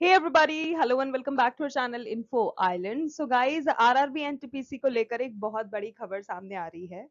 Hey everybody, hello and welcome back to our channel Info Island. So guys, RRB NTPC को लेकर एक बहुत बड़ी खबर सामने आ रही है।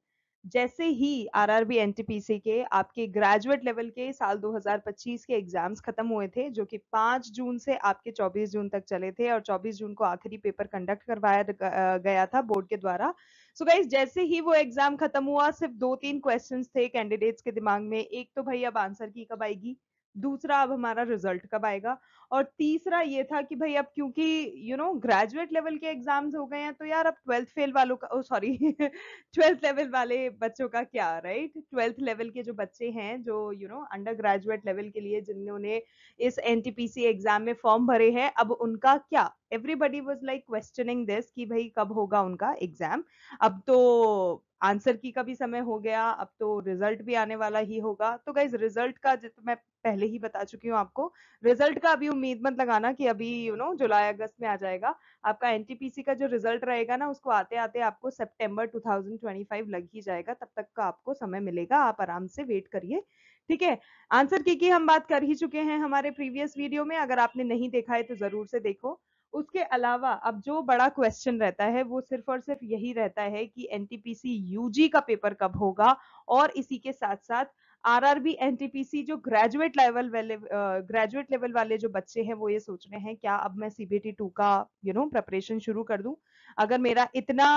जैसे ही आरआरबी एनटीपीसी के आपके ग्रेजुएट लेवल के साल 2025 के एग्जाम्स खत्म हुए थे, जो कि 5 जून से आपके 24 जून तक चले थे और 24 जून को आखिरी पेपर कंडक्ट करवाया गया था बोर्ड के द्वारा। सो गाइज, जैसे ही वो एग्जाम खत्म हुआ, सिर्फ 2-3 क्वेश्चंस थे कैंडिडेट्स के दिमाग में। एक तो भाई अब आंसर की कब आएगी, दूसरा अब हमारा रिजल्ट कब आएगा, और तीसरा ये था कि भाई अब क्योंकि ग्रेजुएट लेवल के एग्जाम्स हो गए हैं, तो यार अब ट्वेल्थ फेल वालों का, ओ सॉरी ट्वेल्थ लेवल वाले बच्चों का क्या, राइट? ट्वेल्थ लेवल के जो बच्चे हैं, जो अंडर ग्रेजुएट लेवल के लिए जिन्होंने इस एनटीपीसी एग्जाम में फॉर्म भरे हैं, अब उनका क्या? Everybody was like questioning this कि भाई कब होगा उनका एग्जाम। अब तो आंसर की का भी समय हो गया, अब तो रिजल्ट भी आने वाला ही होगा। तो गाइज, रिजल्ट का जो मैं पहले ही बता चुकी हूँ आपको, रिजल्ट का अभी उम्मीद मत लगाना कि अभी जुलाई अगस्त में आ जाएगा। आपका एनटीपीसी का जो रिजल्ट रहेगा ना, उसको आते आते आपको सितंबर 2025 लग ही जाएगा। तब तक का आपको समय मिलेगा, आप आराम से वेट करिए, ठीक है। आंसर की हम बात कर ही चुके हैं हमारे प्रीवियस वीडियो में, अगर आपने नहीं देखा है तो जरूर से देखो। उसके अलावा अब जो बड़ा क्वेश्चन रहता है वो सिर्फ और सिर्फ यही रहता है कि एनटीपीसी यूजी का पेपर कब होगा, और इसी के साथ साथ आरआरबी एनटीपीसी जो ग्रेजुएट लेवल वाले जो बच्चे हैं, वो ये सोच रहे हैं क्या अब मैं सीबीटी 2 का प्रिपरेशन शुरू कर दूं। अगर मेरा इतना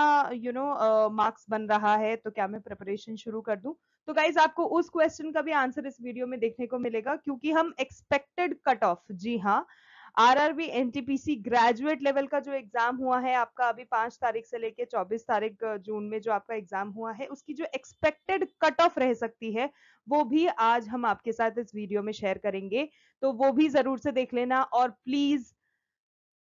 मार्क्स बन रहा है तो क्या मैं प्रिपरेशन शुरू कर दूं। तो गाइज, आपको उस क्वेश्चन का भी आंसर इस वीडियो में देखने को मिलेगा, क्योंकि हम एक्सपेक्टेड कट ऑफ, जी हाँ, आरआरबी एनटीपीसी ग्रेजुएट लेवल का जो एग्जाम हुआ है आपका अभी 5 तारीख से लेके 24 तारीख जून में जो आपका एग्जाम हुआ है, उसकी जो एक्सपेक्टेड कट ऑफ रह सकती है, वो भी आज हम आपके साथ इस वीडियो में शेयर करेंगे। तो वो भी जरूर से देख लेना। और प्लीज,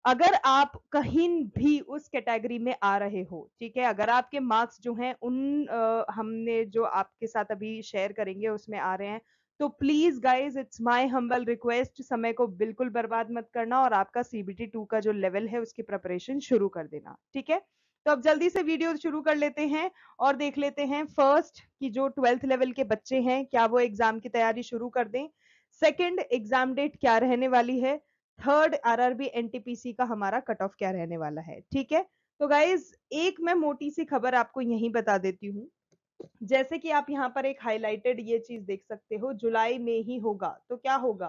अगर आप कहीं भी उस कैटेगरी में आ रहे हो, ठीक है, अगर आपके मार्क्स जो हैं उन हमने जो आपके साथ अभी शेयर करेंगे उसमें आ रहे हैं, तो please guys, it's my humble request, समय को बिल्कुल बर्बाद मत करना और आपका सीबीटी 2 का जो लेवल है उसकी प्रिपरेशन शुरू कर देना, ठीक है। तो अब जल्दी से वीडियो शुरू कर लेते हैं और देख लेते हैं फर्स्ट कि जो ट्वेल्थ लेवल के बच्चे हैं, क्या वो एग्जाम की तैयारी शुरू कर दें। सेकेंड, एग्जाम डेट क्या रहने वाली है। थर्ड, आरआरबी एनटीपीसी का हमारा कट ऑफ क्या रहने वाला है, ठीक है। तो गाइज, एक मैं मोटी सी खबर आपको यहीं बता देती हूँ। जैसे कि आप यहाँ पर एक हाईलाइटेड ये चीज देख सकते हो, जुलाई में ही होगा, तो क्या होगा?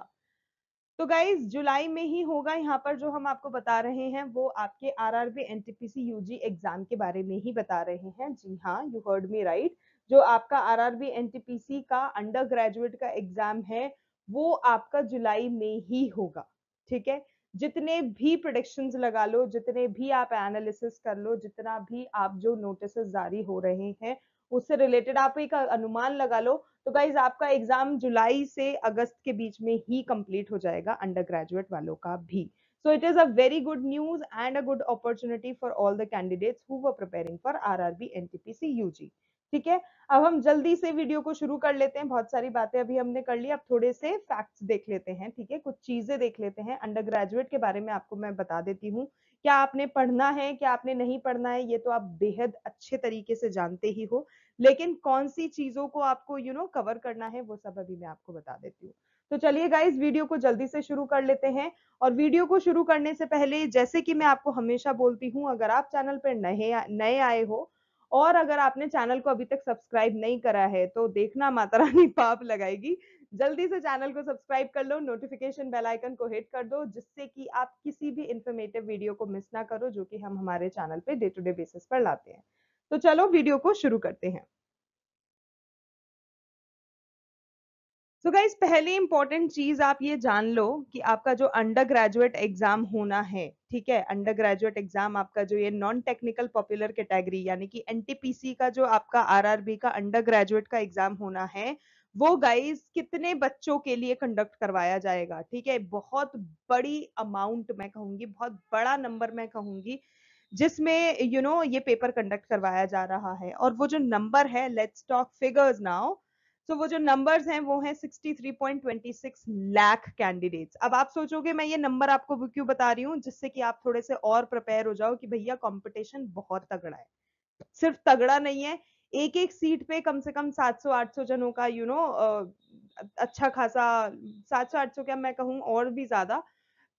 तो गाइज, जुलाई में ही होगा। यहाँ पर जो हम आपको बता रहे हैं वो आपके आरआरबी एनटीपीसी यूजी एग्जाम के बारे में ही बता रहे हैं। जी हाँ, यू हर्ड मी राइट। जो आपका आरआरबी एनटीपीसी का अंडर ग्रेजुएट का एग्जाम है, वो आपका जुलाई में ही होगा, ठीक है। जितने भी प्रोडिक्शंस लगा लो, जितने भी आप एनालिसिस कर लो, जितना भी आप जो नोटिस जारी हो रहे हैं उससे रिलेटेड आप एक अनुमान लगा लो, तो गाइज आपका एग्जाम जुलाई से अगस्त के बीच में ही कंप्लीट हो जाएगा, अंडर ग्रेजुएट वालों का भी। So it is a very good news and a good opportunity for all the candidates who were preparing for RRB NTPC UG, ठीक है। अब हम जल्दी से वीडियो को शुरू कर लेते हैं। बहुत सारी बातें अभी हमने कर ली, अब थोड़े से फैक्ट्स देख लेते हैं, ठीक है, कुछ चीजें देख लेते हैं। अंडर ग्रेजुएट के बारे में आपको मैं बता देती हूँ। क्या आपने पढ़ना है, क्या आपने नहीं पढ़ना है, ये तो आप बेहद अच्छे तरीके से जानते ही हो, लेकिन कौन सी चीजों को आपको कवर करना है, वो सब अभी मैं आपको बता देती हूँ। तो चलिए गाइज, वीडियो को जल्दी से शुरू कर लेते हैं। और वीडियो को शुरू करने से पहले, जैसे कि मैं आपको हमेशा बोलती हूँ, अगर आप चैनल पर नए नए आए हो और अगर आपने चैनल को अभी तक सब्सक्राइब नहीं करा है, तो देखना माता रानी पाप लगाएगी। जल्दी से चैनल को सब्सक्राइब कर लो, नोटिफिकेशन बेल आइकन को हिट कर दो, जिससे कि आप किसी भी इंफॉर्मेटिव वीडियो को मिस ना करो, जो कि हम हमारे चैनल पे डे टू डे बेसिस पर लाते हैं। तो चलो वीडियो को शुरू करते हैं। तो गाइज, पहली इंपॉर्टेंट चीज आप ये जान लो कि आपका जो अंडर ग्रेजुएट एग्जाम होना है, ठीक है, अंडर ग्रेजुएट एग्जाम आपका जो ये नॉन टेक्निकल पॉपुलर कैटेगरी यानी कि एनटीपीसी का जो आपका आरआरबी का अंडर ग्रेजुएट का एग्जाम होना है, वो गाइज कितने बच्चों के लिए कंडक्ट करवाया जाएगा, ठीक है। बहुत बड़ी अमाउंट मैं कहूंगी, बहुत बड़ा नंबर मैं कहूंगी, जिसमें ये पेपर कंडक्ट करवाया जा रहा है। और वो जो नंबर है, लेट्स टॉक फिगर्स नाउ। तो वो जो नंबर्स हैं वो हैं 63.26 लाख कैंडिडेट्स। अब आप सोचोगे मैं ये नंबर आपको क्यों बता रही हूँ, जिससे कि आप थोड़े से और प्रिपेयर हो जाओ कि भैया कंपटीशन बहुत तगड़ा है। सिर्फ तगड़ा नहीं है, एक एक सीट पे कम से कम 700-800 जनों का अच्छा खासा, 700-800 क्या मैं कहूँ और भी ज्यादा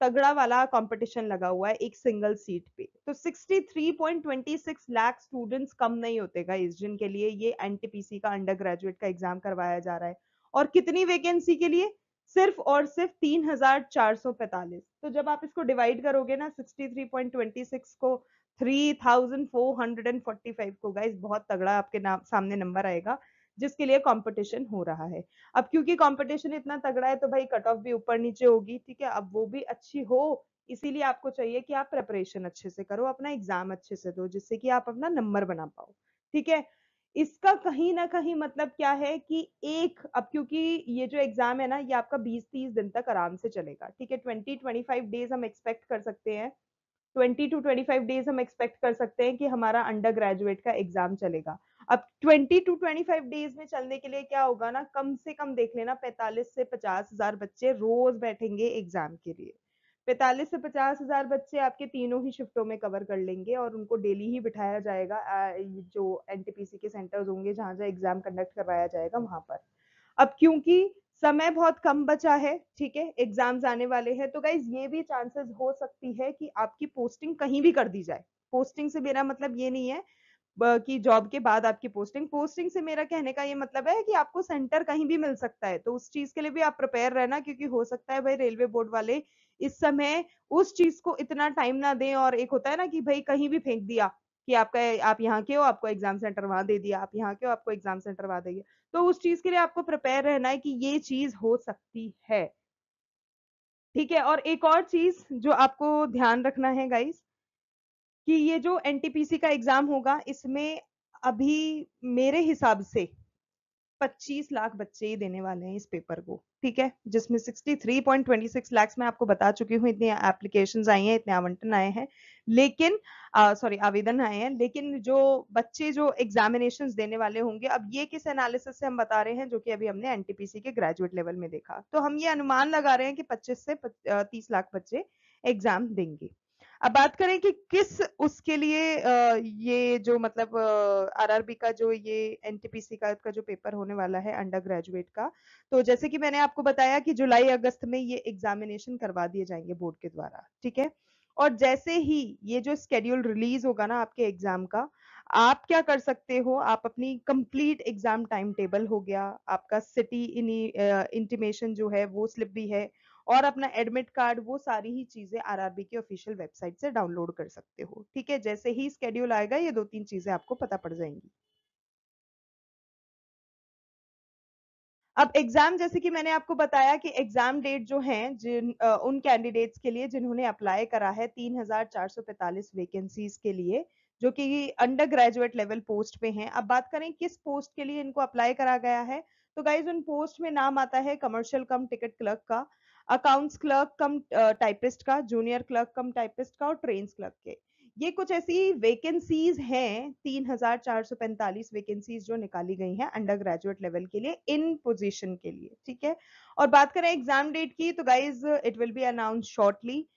तगड़ा वाला कंपटीशन लगा हुआ है एक सिंगल सीट पे। तो 63.26 लाख स्टूडेंट्स कम नहीं होते गाइस, जिनके लिए ये एनटीपीसी का अंडर ग्रेजुएट का एग्जाम करवाया जा रहा है। और कितनी वैकेंसी के लिए? सिर्फ और सिर्फ 3,445। तो जब आप इसको डिवाइड करोगे ना 63.26 को 3,445 को, गाइस बहुत तगड़ा आपके नाम सामने नंबर आएगा जिसके लिए कंपटीशन हो रहा है। अब क्योंकि कंपटीशन इतना तगड़ा है तो भाई कट ऑफ भी ऊपर नीचे होगी, ठीक है, अब वो भी अच्छी हो, इसीलिए आपको चाहिए कि आप प्रिपरेशन अच्छे से करो, अपना एग्जाम अच्छे से दो, जिससे कि आप अपना नंबर बना पाओ, ठीक है। इसका कहीं ना कहीं मतलब क्या है कि एक, अब क्योंकि ये जो एग्जाम है ना ये आपका 20-30 दिन तक आराम से चलेगा, ठीक है, 20-25 डेज हम एक्सपेक्ट कर सकते हैं, 20 to 25 डेज हम एक्सपेक्ट कर सकते हैं कि हमारा अंडर ग्रेजुएट का एग्जाम चलेगा। अब 20 to 25 डेज में चलने के लिए क्या होगा ना, कम से कम देख लेना 45 से 50 हजार बच्चे रोज बैठेंगे एग्जाम के लिए। 45 से 50 हजार बच्चे आपके तीनों ही शिफ्टों में कवर कर लेंगे और उनको डेली ही बिठाया जाएगा जो एनटीपीसी के सेंटर्स होंगे जहां जहां एग्जाम कंडक्ट करवाया जाएगा वहां पर। अब क्योंकि समय बहुत कम बचा है, ठीक है, एग्जाम्स आने वाले हैं, तो गाइज ये भी चांसेस हो सकती है कि आपकी पोस्टिंग कहीं भी कर दी जाए। पोस्टिंग से मेरा मतलब ये नहीं है कि जॉब के बाद आपकी पोस्टिंग, पोस्टिंग से मेरा कहने का ये मतलब है कि आपको सेंटर कहीं भी मिल सकता है, तो उस चीज के लिए भी आप प्रिपेयर रहना, क्योंकि हो सकता है भाई रेलवे बोर्ड वाले इस समय उस चीज को इतना टाइम ना दें, और एक होता है ना कि भाई कहीं भी फेंक दिया कि आपका, आप यहाँ के हो आपको एग्जाम सेंटर वहां दे दिया, आप यहाँ के हो आपको एग्जाम सेंटर वहां दे दिया, तो उस चीज के लिए आपको प्रिपेयर रहना है कि ये चीज हो सकती है, ठीक है। और एक और चीज जो आपको ध्यान रखना है गाइस, कि ये जो एनटीपीसी का एग्जाम होगा इसमें अभी मेरे हिसाब से 25 लाख बच्चे ही देने वाले हैं इस पेपर को, ठीक है, जिसमें 63.26 लाख मैं आपको बता चुकी हूँ, इतने एप्लीकेशंस आई हैं, इतने आवंटन आए हैं, लेकिन सॉरी आवेदन आए हैं, लेकिन जो बच्चे जो एग्जामिनेशंस देने वाले होंगे, अब ये किस एनालिसिस से हम बता रहे हैं, जो कि अभी हमने एनटीपीसी के ग्रेजुएट लेवल में देखा, तो हम ये अनुमान लगा रहे हैं कि 25 से 30 लाख बच्चे एग्जाम देंगे। अब बात करें कि किस उसके लिए ये जो मतलब आरआरबी का जो ये एनटीपीसी का जो पेपर होने वाला है अंडर ग्रेजुएट का, तो जैसे कि मैंने आपको बताया कि जुलाई अगस्त में ये एग्जामिनेशन करवा दिए जाएंगे बोर्ड के द्वारा, ठीक है। और जैसे ही ये जो स्केड्यूल रिलीज होगा ना आपके एग्जाम का, आप क्या कर सकते हो, आप अपनी कंप्लीट एग्जाम टाइम टेबल हो गया, आपका सिटी इंटीमेशन जो है वो स्लिप भी है, और अपना एडमिट कार्ड, वो सारी ही चीजें आरआरबी की ऑफिशियल वेबसाइट से डाउनलोड कर सकते हो, ठीक है। जैसे ही स्केड्यूल आएगा ये 2-3 चीजें आपको पता पड़ जाएंगी। अब एग्जाम, जैसे कि मैंने आपको बताया कि एग्जाम डेट जो है उन कैंडिडेट्स के लिए जिन्होंने अप्लाई करा है 3,445 वैकेंसीज के लिए, जो कि अंडर ग्रेजुएट लेवल पोस्ट पे हैं। अब बात करें किस पोस्ट के लिए इनको अप्लाई करा गया है, तो गाइज उन पोस्ट में नाम आता है कमर्शियल कम टिकट क्लर्क का, अकाउंट्स क्लर्क कम टाइपिस्ट का, जूनियर क्लर्क कम टाइपिस्ट का, और ट्रेन्स क्लर्क के। ये कुछ ऐसी वैकेंसीज हैं, 3,445 वैकेंसीज जो निकाली गई हैं अंडर ग्रेजुएट लेवल के लिए इन पोजीशन के लिए, ठीक है। और बात करें एग्जाम डेट की, तो guys it will B announce shortly,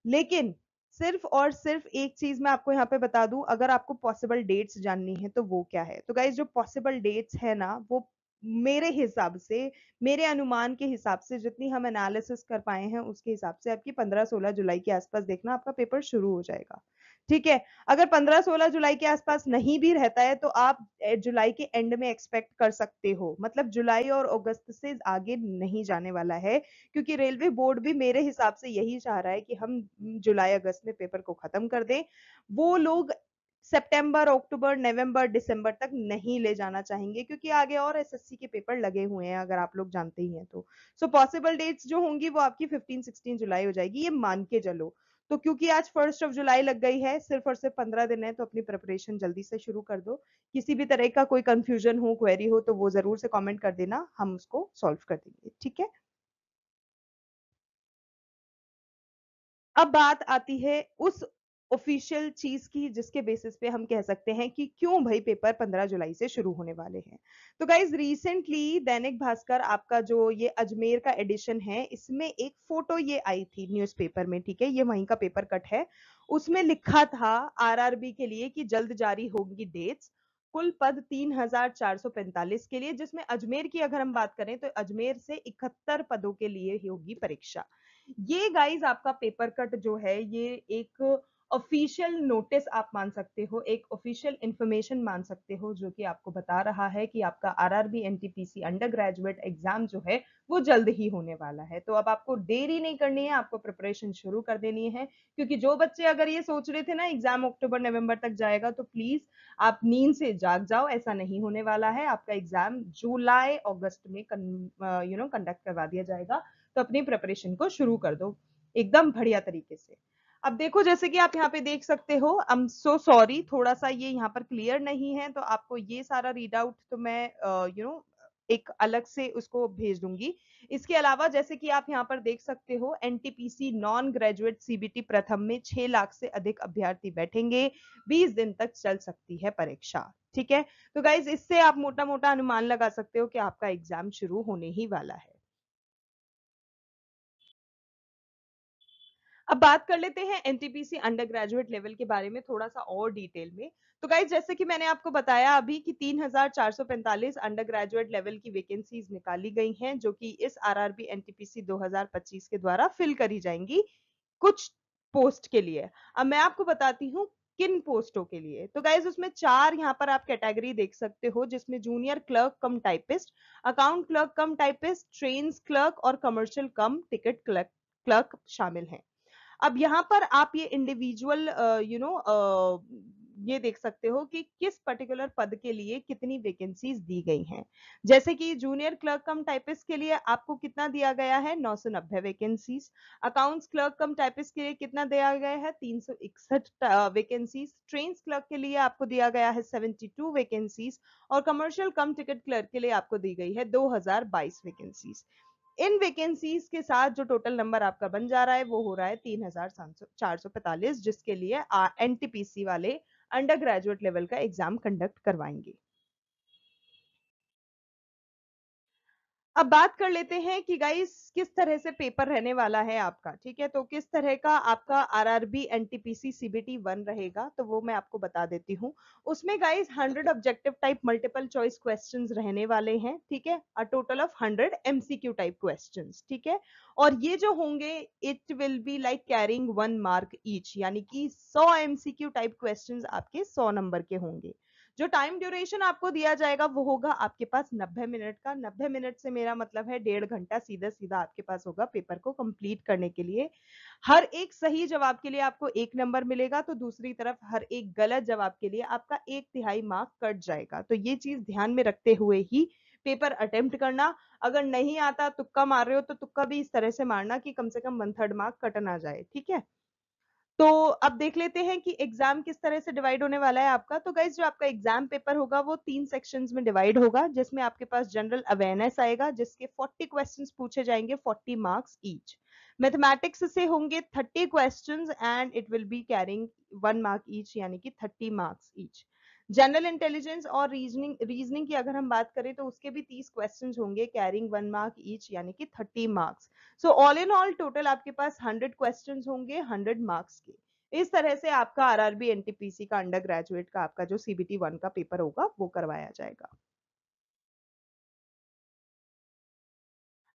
लेकिन सिर्फ और सिर्फ एक चीज मैं आपको यहाँ पे बता दूं, अगर आपको पॉसिबल डेट्स जाननी है तो वो क्या है, तो गाइज जो पॉसिबल डेट्स है ना, वो मेरे हिसाब से, मेरे अनुमान के हिसाब से, जितनी हम एनालिसिस कर पाए हैं उसके हिसाब से आपकी 15-16 जुलाई के आसपास देखना आपका पेपर शुरू हो जाएगा, ठीक है। अगर 15-16 जुलाई के आसपास नहीं भी रहता है तो आप जुलाई के एंड में एक्सपेक्ट कर सकते हो, मतलब जुलाई और अगस्त से आगे नहीं जाने वाला है, क्योंकि रेलवे बोर्ड भी मेरे हिसाब से यही चाह रहा है कि हम जुलाई अगस्त में पेपर को खत्म कर दें। वो लोग सितंबर अक्टूबर नवंबर दिसंबर तक नहीं ले जाना चाहेंगे, क्योंकि आगे और एसएससी के पेपर लगे हुए हैं, अगर आप लोग जानते ही हैं तो। सो पॉसिबल डेट्स जो होंगी वो आपकी 15-16 जुलाई हो जाएगी, ये मान के चलो। तो क्योंकि आज 1 जुलाई लग गई है, सिर्फ और सिर्फ 15 दिन है, तो अपनी प्रिपरेशन जल्दी से शुरू कर दो। किसी भी तरह का कोई कंफ्यूजन हो, क्वेरी हो, तो वो जरूर से कमेंट कर देना, हम उसको सॉल्व कर देंगे, ठीक है। अब बात आती है उस ऑफिशियल चीज की जिसके बेसिस पे हम कह सकते हैं कि क्यों भाई पेपर 15 जुलाई से शुरू होने वाले हैं। तो गाइज रिसेंटली दैनिक भास्कर आपका जो ये अजमेर का एडिशन है, इसमें एक फोटो ये आई थी न्यूज़पेपर में, ठीक है, ये वहीं का पेपर कट है। उसमें लिखा था आरआरबी के लिए कि जल्द जारी होंगी डेट्स, कुल पद 3,445 के लिए, जिसमें अजमेर की अगर हम बात करें तो अजमेर से 71 पदों के लिए होगी परीक्षा। ये गाइस आपका पेपर कट जो है ये एक ऑफिशियल नोटिस आप मान सकते हो, एक ऑफिशियल इंफॉर्मेशन मान सकते हो, जो कि आपको बता रहा है कि आपका RRB NTPC under graduate exam जो है वो जल्द ही होने वाला है। तो अब आपको देरी नहीं करनी है, आपको प्रिपरेशन शुरू कर देनी है, क्योंकि जो बच्चे अगर ये सोच रहे थे ना एग्जाम अक्टूबर नवंबर तक जाएगा, तो प्लीज आप नींद से जाग जाओ, ऐसा नहीं होने वाला है। आपका एग्जाम जुलाई अगस्त में कंडक्ट करवा दिया जाएगा। तो अपनी प्रिपरेशन को शुरू कर दो एकदम बढ़िया तरीके से। अब देखो, जैसे कि आप यहाँ पे देख सकते हो, आई एम सो सॉरी, थोड़ा सा ये यहाँ पर क्लियर नहीं है, तो आपको ये सारा रीड आउट तो मैं एक अलग से उसको भेज दूंगी। इसके अलावा जैसे कि आप यहाँ पर देख सकते हो, एनटीपीसी नॉन ग्रेजुएट सीबीटी प्रथम में 6 लाख से अधिक अभ्यर्थी बैठेंगे, 20 दिन तक चल सकती है परीक्षा। ठीक है, तो गाइज इससे आप मोटा मोटा अनुमान लगा सकते हो कि आपका एग्जाम शुरू होने ही वाला है। अब बात कर लेते हैं एनटीपीसी अंडर ग्रेजुएट लेवल के बारे में थोड़ा सा और डिटेल में। तो गाइज जैसे कि मैंने आपको बताया अभी कि 3,445 अंडर ग्रेजुएट लेवल की वैकेंसीज निकाली गई हैं, जो कि इस आरआरबी एनटीपीसी 2025 के द्वारा फिल करी जाएंगी कुछ पोस्ट के लिए। अब मैं आपको बताती हूँ किन पोस्टों के लिए। तो गाइज उसमें 4 यहाँ पर आप कैटेगरी देख सकते हो, जिसमें जूनियर क्लर्क कम टाइपिस्ट, अकाउंट क्लर्क कम टाइपिस्ट, ट्रेन्स क्लर्क और कमर्शियल कम टिकट क्लर्क शामिल हैं। अब यहाँ पर आप ये इंडिविजुअल ये देख सकते हो कि किस पर्टिकुलर पद के लिए कितनी वैकेंसीज दी गई हैं। जैसे कि जूनियर क्लर्क कम टाइपिस्ट के लिए आपको कितना दिया गया है, 990 वैकेंसीज। अकाउंट्स क्लर्क कम टाइपिस्ट के लिए कितना दिया गया है, 361 वैकेंसीज। ट्रेन्स क्लर्क के लिए आपको दिया गया है 72 वैकेंसीज, और कमर्शियल कम टिकट क्लर्क के लिए आपको दी गई है 2022 वैकेंसीज। इन वैकेंसीज के साथ जो टोटल नंबर आपका बन जा रहा है वो हो रहा है 3,445, जिसके लिए एनटीपीसी वाले अंडर ग्रेजुएट लेवल का एग्जाम कंडक्ट करवाएंगे। अब बात कर लेते हैं कि गाइस किस तरह से पेपर रहने वाला है आपका। ठीक है, तो किस तरह का आपका आरआरबी एनटीपीसी सीबीटी 1 रहेगा, तो वो मैं आपको बता देती हूँ। उसमें guys 100 objective type multiple choice questions रहने वाले हैं। ठीक है, a total of 100 MCQ type questions. ठीक है, और ये जो होंगे it will be like carrying 1 mark each, यानी कि 100 एमसीक्यू टाइप क्वेश्चंस आपके 100 नंबर के होंगे। जो टाइम ड्यूरेशन आपको दिया जाएगा वो होगा आपके पास 90 मिनट का। 90 मिनट से मेरा मतलब है 1.5 घंटा सीधा सीधा आपके पास होगा पेपर को कंप्लीट करने के लिए। हर एक सही जवाब के लिए आपको 1 नंबर मिलेगा, तो दूसरी तरफ हर एक गलत जवाब के लिए आपका 1/3 मार्क कट जाएगा। तो ये चीज ध्यान में रखते हुए ही पेपर अटेम्प्ट करना। अगर नहीं आता, तुक्का मार रहे हो, तो तुक्का भी इस तरह से मारना कि कम से कम 1/3 मार्क कट ना जाए। ठीक है, तो अब देख लेते हैं कि एग्जाम किस तरह से डिवाइड होने वाला है आपका। तो गाइज जो आपका एग्जाम पेपर होगा वो 3 सेक्शंस में डिवाइड होगा, जिसमें आपके पास जनरल अवेयरनेस आएगा, जिसके 40 क्वेश्चंस पूछे जाएंगे, 40 मार्क्स ईच। मैथमेटिक्स से होंगे 30 questions and it will be carrying 1 mark each, यानी कि 30 मार्क्स ईच। जनरल इंटेलिजेंस और रीजनिंग रीजनिंग की अगर हम बात करें तो उसके भी 30 क्वेश्चंस होंगे कैरिंग 1 मार्क ईच, यानी कि 30 marks. So all in all total आपके पास 100 क्वेश्चंस होंगे 100 मार्क्स के। इस तरह से आपका आरआरबी एनटीपीसी का अंडर ग्रेजुएट का आपका जो सीबीटी 1 का पेपर होगा वो करवाया जाएगा।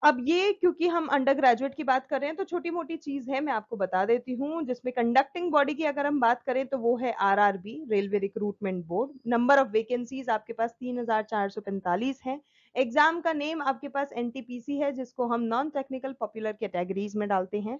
अब ये क्योंकि हम अंडर ग्रेजुएट की बात कर रहे हैं तो छोटी मोटी चीज है, मैं आपको बता देती हूँ। जिसमें कंडक्टिंग बॉडी की अगर हम बात करें तो वो है RRB, railway recruitment board. Number of vacancies आपके पास 3,445 है। एग्जाम का नेम आपके पास एनटीपीसी है, जिसको हम नॉन टेक्निकल पॉपुलर कैटेगरीज में डालते हैं।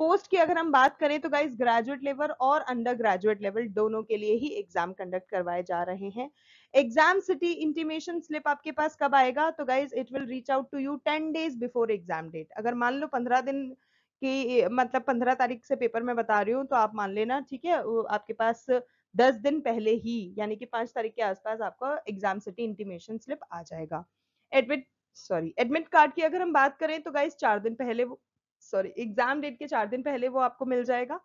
पोस्ट की अगर हम बात करें तो गाइस ग्रेजुएट लेवल और अंडर ग्रेजुएट लेवल दोनों के लिए ही एग्जाम कंडक्ट करवाए जा रहे हैं। एग्जाम सिटी इंटीमेशन स्लिप आपके पास कब आएगा, तो guys it will reach out to you 10 days before exam date. अगर मान लो 15 दिन की, मतलब 15 तारीख से पेपर में बता रही हूँ, तो आप मान लेना। ठीक है, आपके पास 10 दिन पहले ही, यानी कि 5 तारीख के आसपास आपका एग्जाम सिटी इंटीमेशन स्लिप आ जाएगा। एडमिट एडमिट कार्ड की अगर हम बात करें तो गाइज 4 दिन पहले वो, एग्जाम डेट के 4 दिन पहले वो आपको मिल जाएगा।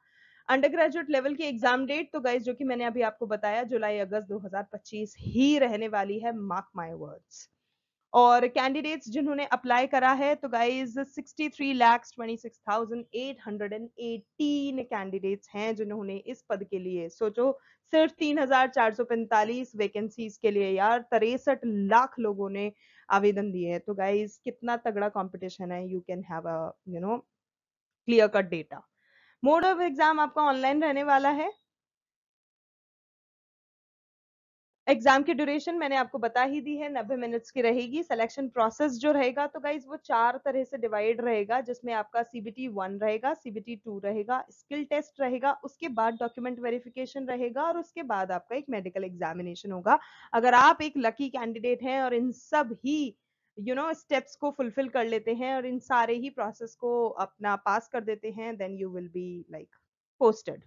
अंडर ग्रेजुएट लेवल की एग्जाम डेट तो गाइज जो कि मैंने अभी आपको बताया जुलाई अगस्त 2025 ही रहने वाली है, मार्क माय वर्ड्स। और कैंडिडेट्स जिन्होंने अप्लाई करा है तो गाइज 63,26,818 कैंडिडेट्स हैं जिन्होंने इस पद के लिए, सोचो, सिर्फ 3,445 वैकेंसीज के लिए यार 63 लाख लोगों ने आवेदन दिए हैं। तो गाइज कितना तगड़ा कंपटीशन है, you can have a clear cut data. Mode of exam आपका ऑनलाइन रहने वाला है। एग्जाम की ड्यूरेशन मैंने आपको बता ही दी है, 90 मिनट्स की रहेगी। सिलेक्शन प्रोसेस जो रहेगा तो गाइज वो 4 तरह से डिवाइड रहेगा, जिसमें आपका सीबीटी 1 रहेगा, सीबीटी 2 रहेगा, स्किल टेस्ट रहेगा, उसके बाद डॉक्यूमेंट वेरिफिकेशन रहेगा और उसके बाद आपका एक मेडिकल एग्जामिनेशन होगा। अगर आप एक लकी कैंडिडेट हैं और इन सब ही स्टेप्स को फुलफिल कर लेते हैं और इन सारे ही प्रोसेस को अपना पास कर देते हैं, then you will be like posted.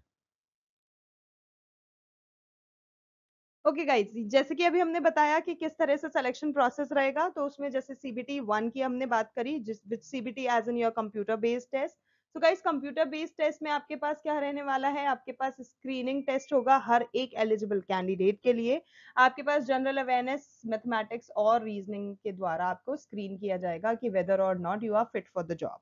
Okay guys, जैसे कि अभी हमने बताया कि किस तरह से सिलेक्शन प्रोसेस रहेगा, तो उसमें जैसे सीबीटी 1 की हमने बात करी, जिस with CBT as in your computer based test. तो गाइज कंप्यूटर बेस्ड टेस्ट में आपके पास क्या रहने वाला है, आपके पास स्क्रीनिंग टेस्ट होगा हर एक एलिजिबल कैंडिडेट के लिए। आपके पास जनरल अवेयरनेस, मैथमेटिक्स और रीजनिंग के द्वारा आपको स्क्रीन किया जाएगा कि वेदर और not you are fit for the job.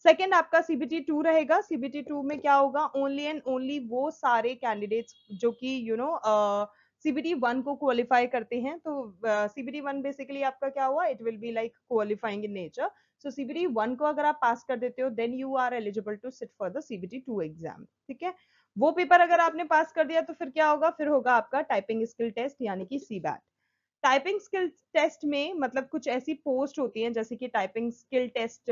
Second आपका सीबीटी 2 रहेगा। सीबीटी 2 में क्या होगा, ओनली एंड ओनली वो सारे कैंडिडेट्स जो कि सीबीटी 1 को क्वालिफाई करते हैं। तो सीबीटी 1 बेसिकली आपका क्या हुआ, it will be like qualifying in nature. So CBT 1 को अगर आप पास कर देते हो, then you are eligible to sit for the CBT 2 exam. ठीक है, वो पेपर अगर आपने पास कर दिया तो फिर क्या होगा, फिर होगा आपका टाइपिंग स्किल टेस्ट यानी कि सीबैट। टाइपिंग स्किल टेस्ट में मतलब कुछ ऐसी पोस्ट होती हैं जैसे कि टाइपिंग स्किल टेस्ट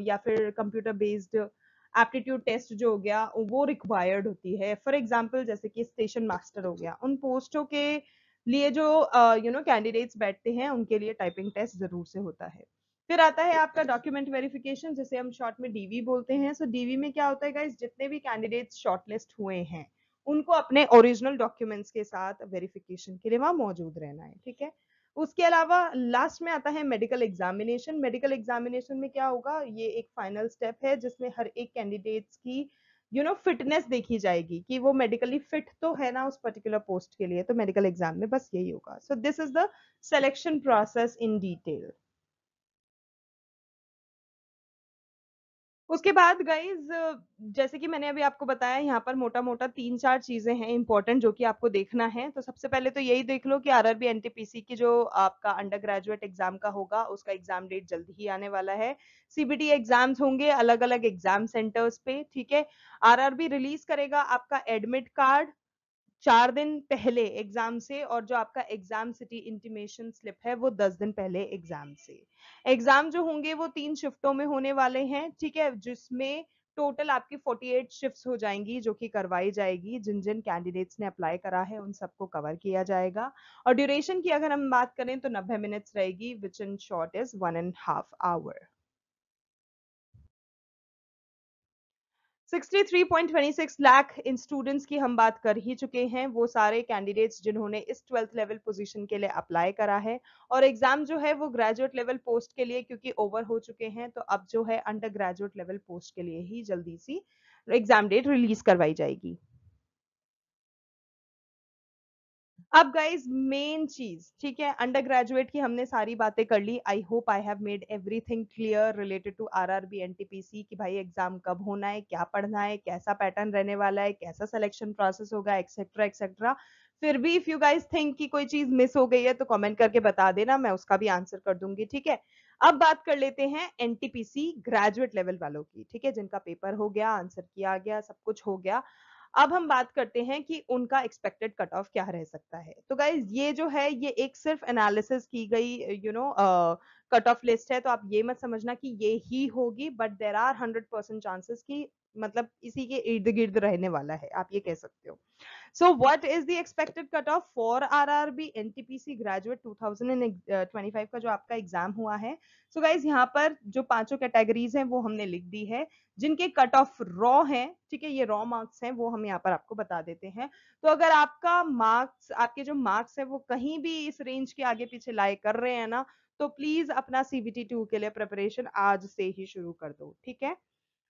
या फिर कंप्यूटर बेस्ड एप्टीट्यूड टेस्ट जो हो गया वो रिक्वायर्ड होती है। फॉर एग्जांपल जैसे कि स्टेशन मास्टर हो गया, उन पोस्टों के लिए जो कैंडिडेट्स बैठते हैं उनके लिए टाइपिंग टेस्ट जरूर से होता है। फिर आता है आपका डॉक्यूमेंट वेरिफिकेशन, जिसे हम शॉर्ट में डीवी बोलते हैं। सो डीवी में क्या होता है गाइस, जितने भी कैंडिडेट्स शॉर्टलिस्ट हुए हैं उनको अपने ओरिजिनल डॉक्यूमेंट्स के साथ वेरिफिकेशन के लिए वहां मौजूद रहना है। ठीक है, उसके अलावा लास्ट में आता है मेडिकल एग्जामिनेशन। मेडिकल एग्जामिनेशन में क्या होगा, ये एक फाइनल स्टेप है जिसमें हर एक कैंडिडेट्स की फिटनेस देखी जाएगी कि वो मेडिकली फिट तो है ना उस पर्टिकुलर पोस्ट के लिए। तो मेडिकल एग्जाम में बस यही होगा। सो this is the selection process in detail. उसके बाद गाइज जैसे कि मैंने अभी आपको बताया, यहाँ पर मोटा मोटा 3-4 चीजें हैं इंपॉर्टेंट जो कि आपको देखना है। तो सबसे पहले तो यही देख लो कि आरआरबी एनटीपीसी की जो आपका अंडर ग्रेजुएट एग्जाम का होगा उसका एग्जाम डेट जल्दी ही आने वाला है। सीबीटी एग्जाम्स होंगे अलग अलग एग्जाम सेंटर्स पे। ठीक है, आरआरबी रिलीज करेगा आपका एडमिट कार्ड 4 दिन पहले एग्जाम से, और जो आपका एग्जाम सिटी इंटीमेशन स्लिप है वो 10 दिन पहले एग्जाम से। एग्जाम जो होंगे वो 3 शिफ्टों में होने वाले हैं। ठीक है, जिसमें टोटल आपकी 48 शिफ्ट्स हो जाएंगी जो कि करवाई जाएगी। जिन जिन कैंडिडेट्स ने अप्लाई करा है उन सबको कवर किया जाएगा। और ड्यूरेशन की अगर हम बात करें तो 90 मिनट्स रहेगी, which in short is 1.5 hour. 63.26 lakh in students की हम बात कर ही चुके हैं, वो सारे कैंडिडेट्स जिन्होंने इस 12th लेवल पोजीशन के लिए अप्लाई करा है। और एग्जाम जो है वो ग्रेजुएट लेवल पोस्ट के लिए क्योंकि ओवर हो चुके हैं, तो अब जो है अंडर ग्रेजुएट लेवल पोस्ट के लिए ही जल्दी सी एग्जाम डेट रिलीज करवाई जाएगी। अब गाइज मेन चीज, ठीक है, अंडर ग्रेजुएट की हमने सारी बातें कर ली। I hope I have made everything clear related to RRB NTPC कि भाई एग्जाम कब होना है, क्या पढ़ना है, कैसा पैटर्न रहने वाला है, कैसा सिलेक्शन प्रोसेस होगा, एक्सेट्रा एक्सेट्रा। फिर भी इफ यू गाइज थिंक कि कोई चीज मिस हो गई है तो कमेंट करके बता देना, मैं उसका भी आंसर कर दूंगी। ठीक है, अब बात कर लेते हैं एनटीपीसी ग्रेजुएट लेवल वालों की। ठीक है, जिनका पेपर हो गया, आंसर किया गया, सब कुछ हो गया। अब हम बात करते हैं कि उनका एक्सपेक्टेड कट ऑफ क्या रह सकता है। तो गाइज ये जो है ये एक सिर्फ एनालिसिस की गई कट ऑफ लिस्ट है, तो आप ये मत समझना कि ये ही होगी, बट देर आर 100% चांसेस की मतलब इसी के इर्द गिर्द रहने वाला है, आप ये कह सकते हो। So what is the expected cutoff for RRB NTPC graduate 2025 का जो आपका एग्जाम हुआ है। So guys यहाँ पर जो पांचों कैटेगरीज हैं वो हमने लिख दी है, जिनके कट ऑफ रॉ हैं। ठीक है, ये रॉ मार्क्स हैं, वो हम यहाँ पर आपको बता देते हैं। तो अगर आपका मार्क्स, आपके जो मार्क्स है वो कहीं भी इस रेंज के आगे पीछे लाई कर रहे हैं ना, तो प्लीज अपना सीबीटी 2 के लिए प्रिपरेशन आज से ही शुरू कर दो। ठीक है,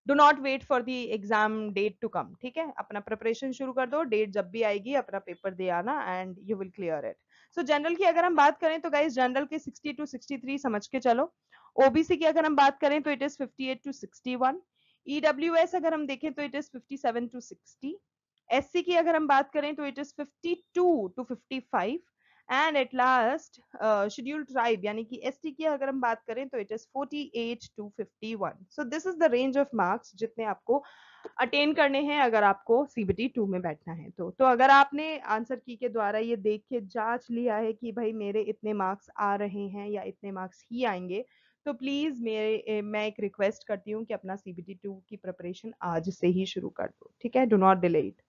do not wait for the exam date to come. ठीक है, अपना प्रिपरेशन शुरू कर दो, डेट जब भी आएगी अपना पेपर दे आना and you will clear it. So general की अगर हम बात करें तो गाइस जनरल के 60 टू 63 समझ के चलो। ओबीसी की अगर हम बात करें तो इट इज 58 टू 61। ईडब्ल्यूएस अगर हम देखें तो इट इज 57 टू 60। एससी की अगर हम बात करें तो it is 52 to 55। And at last scheduled tribe यानी कि एसटी की अगर हम बात करें तो it is 48 to 51. So this is the range of marks जितने आपको अटेन करने हैं अगर आपको सीबीटी 2 में बैठना है तो अगर आपने आंसर की के द्वारा ये देख के जांच लिया है कि भाई मेरे इतने मार्क्स आ रहे हैं या इतने मार्क्स ही आएंगे, तो प्लीज मैं एक रिक्वेस्ट करती हूँ कि अपना सीबीटी 2 की प्रिपरेशन आज से ही शुरू कर दो, ठीक है, do not delay it.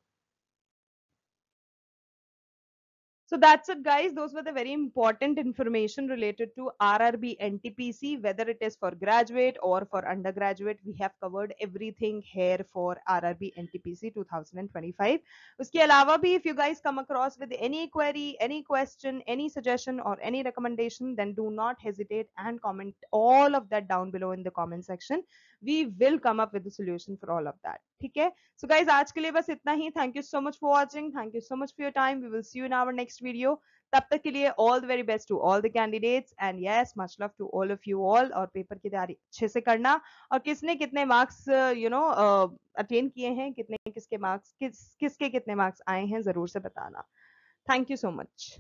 So that's it, guys. Those were the very important information related to RRB NTPC, whether it is for graduate or for undergraduate. We have covered everything here for RRB NTPC 2025. उसके अलावा भी, if you guys come across with any query, any question, any suggestion, or any recommendation, then do not hesitate and comment all of that down below in the comment section. We will come up with a solution for all of that. ठीक है? So guys, आज के लिए बस इतना ही. Thank you so much for watching. Thank you so much for your time. We will see you in our next video. तब तक के लिए all the very best to all the candidates, and yes, much love to all of you all. और paper की तैयारी अच्छे से करना, और किसने कितने मार्क्स अटेन किए हैं, कितने किसके मार्क्स किसके कितने मार्क्स आए हैं, जरूर से बताना. Thank you so much.